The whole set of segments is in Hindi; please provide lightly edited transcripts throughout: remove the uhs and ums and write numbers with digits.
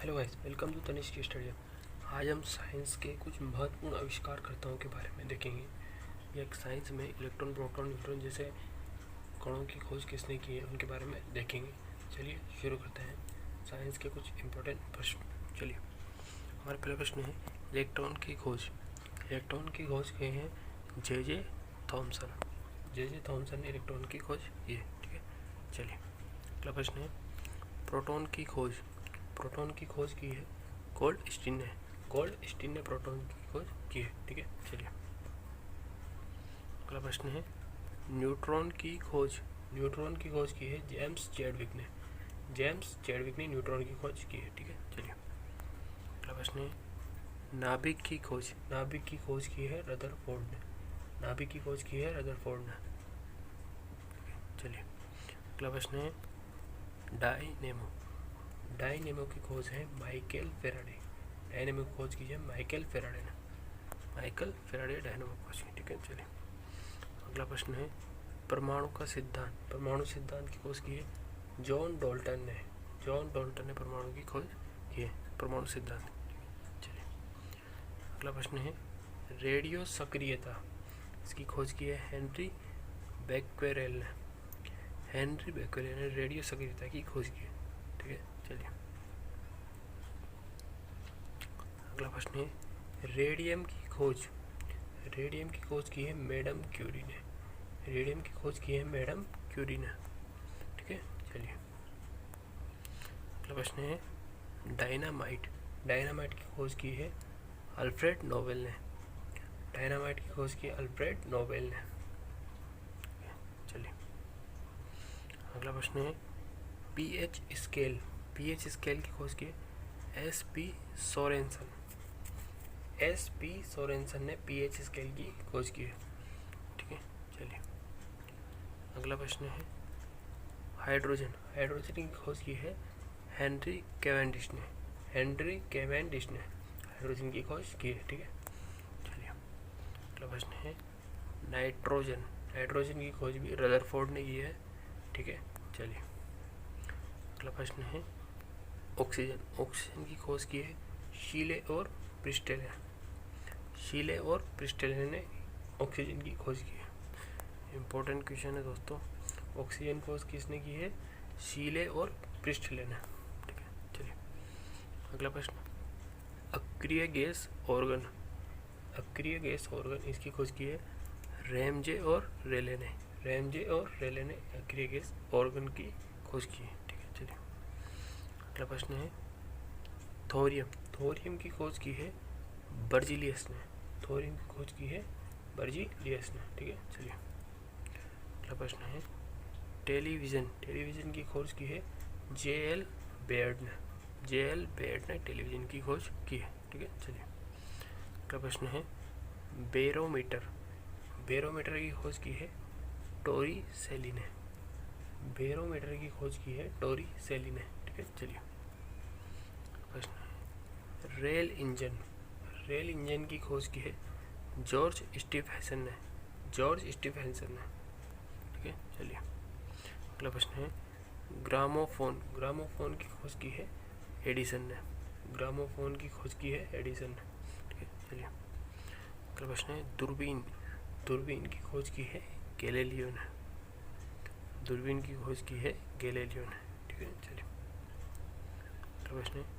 Hello guys, welcome to Tanishk study. आज हम साइंस के कुछ महत्वपूर्ण आविष्कारकर्ताओं के बारे में देखेंगे। ये एक साइंस में इलेक्ट्रॉन, प्रोटॉन, न्यूट्रॉन जैसे कणों की खोज किसने की है उनके बारे में देखेंगे। चलिए शुरू करते हैं साइंस के कुछ इम्पोर्टेंट प्रश्न। चलिए, हमारा पहला प्रश्न है इलेक्ट्रॉन की खोज। इलेक्ट्रॉन की खोज किए हैं जे थॉमसन। जे थॉमसन ने इलेक्ट्रॉन की खोज की है। ठीक है, चलिए अगला प्रश्न है प्रोटॉन की खोज। प्रोटॉन की खोज की है गोल्डस्टीन ने। गोल्डस्टीन ने प्रोटॉन की खोज की है। ठीक है, चलिए अगला प्रश्न है न्यूट्रॉन की खोज। न्यूट्रॉन की खोज की है जेम्स चैडविक ने। जेम्स चैडविक ने न्यूट्रॉन की खोज की है। ठीक है, चलिए अगला प्रश्न है नाभिक की खोज। नाभिक की खोज की है रदरफोर्ड ने। नाभिक की खोज की है रदरफोर्ड ने। चलिए अगला प्रश्न है डायनेमो। डायनेमो की खोज है माइकल फेराडे। डायनेमो की खोज की है माइकल फेराडे ने। माइकल फेराडे डायनेमो की खोज की। ठीक है, चलिए अगला प्रश्न है परमाणु का सिद्धांत। परमाणु सिद्धांत की खोज की है जॉन डाल्टन ने। जॉन डाल्टन ने परमाणु की खोज की है, परमाणु सिद्धांत। चलिए अगला प्रश्न है रेडियो सक्रियता। इसकी खोज की है हेनरी बेक्वेरेल ने। हेनरी बेक्वेरेल ने रेडियो सक्रियता की खोज की है। ठीक है, चलिए अगला प्रश्न है रेडियम की खोज। रेडियम की खोज की है मैडम क्यूरी ने। रेडियम की खोज की है मैडम क्यूरी ने। ठीक है, चलिए अगला प्रश्न है डायनामाइट। डायनामाइट की खोज की है अल्फ्रेड नोबेल ने। डायनामाइट की खोज की अल्फ्रेड नोबेल ने। चलिए अगला प्रश्न है पीएच स्केल। पीएच स्केल की खोज की है एस.पी. सोरेनसन। एस.पी. सोरेनसन ने पीएच स्केल की खोज की है। ठीक है, चलिए अगला प्रश्न है हाइड्रोजन। हाइड्रोजन की खोज की है हेनरी कैवेंडिश ने। हेनरी कैवेंडिश ने हाइड्रोजन की खोज की है। ठीक है, चलिए अगला प्रश्न है नाइट्रोजन। नाइट्रोजन की खोज भी रदरफोर्ड ने की है। ठीक है, चलिए अगला प्रश्न है ऑक्सीजन। ऑक्सीजन की खोज की है शीले और प्रिस्टल ने। शीले और प्रिस्टल ने ऑक्सीजन की खोज की है। इम्पोर्टेंट क्वेश्चन है दोस्तों, ऑक्सीजन खोज किसने की है? शीले और प्रिस्टल ने। ठीक है, चलिए अगला प्रश्न अक्रिय गैस ऑर्गन। अक्रिय गैस ऑर्गन इसकी खोज की है रैमजे और रेले ने। रैमजे और रेले ने अक्रिय गैस ऑर्गन की खोज की है। ठीक है, चलिए अगला प्रश्न है थोरियम। थोरियम की खोज की है बर्जिलियस ने। थोरियम की खोज की है बर्जिलियस ने। ठीक है, चलिए अगला प्रश्न है टेलीविज़न। टेलीविज़न की खोज की है जे.एल. बेयर्ड ने। जे.एल. बेयर्ड ने टेलीविज़न की खोज की है। ठीक है, चलिए अगला प्रश्न है बेरोमीटर। बेरोमीटर की खोज की है टोरी सेली ने। बेरोमीटर की खोज की है टोरी सेली ने। ठीक है, चलिए प्रश्न है रेल इंजन। रेल इंजन की खोज की है जॉर्ज स्टीफेंसन ने। जॉर्ज स्टीफेंसन ने। ठीक है, चलिए अगला प्रश्न है ग्रामोफोन। ग्रामोफोन की खोज की है एडिसन ने। ग्रामोफोन की खोज की है एडिसन ने। ठीक है, चलिए अगला प्रश्न है दूरबीन। दूरबीन की खोज की है गैलीलियो ने। दूरबीन की खोज की है गैलीलियो ने। ठीक है, चलिए अगला प्रश्न है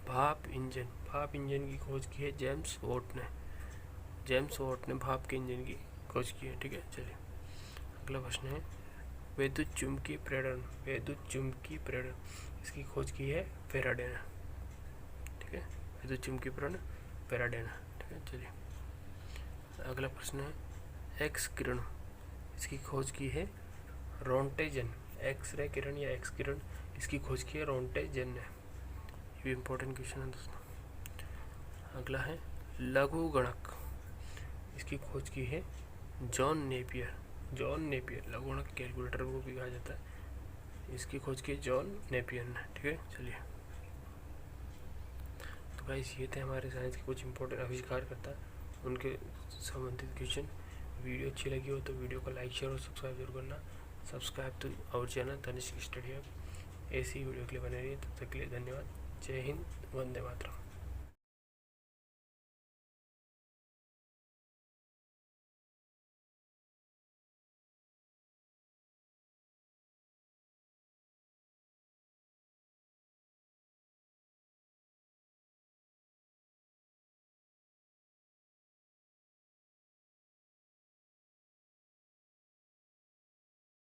भाप इंजन। भाप इंजन की खोज की है जेम्स वॉट ने। जेम्स वॉट ने भाप के इंजन की खोज की है। ठीक है, चलिए अगला प्रश्न है विद्युत चुम्बकीय प्रेरण। विद्युत चुम्बकीय प्रेरण इसकी खोज की है फेराडे ने। ठीक है, विद्युत चुम्बकीय प्रेरण फेराडे ने। ठीक है, चलिए अगला प्रश्न है एक्स किरण। इसकी खोज की है रोंटेजन। एक्सरे किरण या एक्स किरण इसकी खोज की है रोंटेजन ने। ये भी इम्पोर्टेंट क्वेश्चन है दोस्तों। अगला है लघु गणक। इसकी खोज की है जॉन नेपियर। जॉन नेपियर लघु गणक कैलकुलेटर को भी कहा जाता है। इसकी खोज की जॉन नेपियर ने। ठीक है, चलिए तो गाइस ये थे हमारे साइंस के कुछ इंपॉर्टेंट आविष्कारकर्ता, उनके संबंधित क्वेश्चन। वीडियो अच्छी लगी हो तो वीडियो को लाइक, शेयर और सब्सक्राइब जरूर करना। Subscribe to our channel Tanishk study hub. ऐसी वीडियो के लिए बने रहिए। तब तक के लिए धन्यवाद। जय हिंद, वंदे मातरम।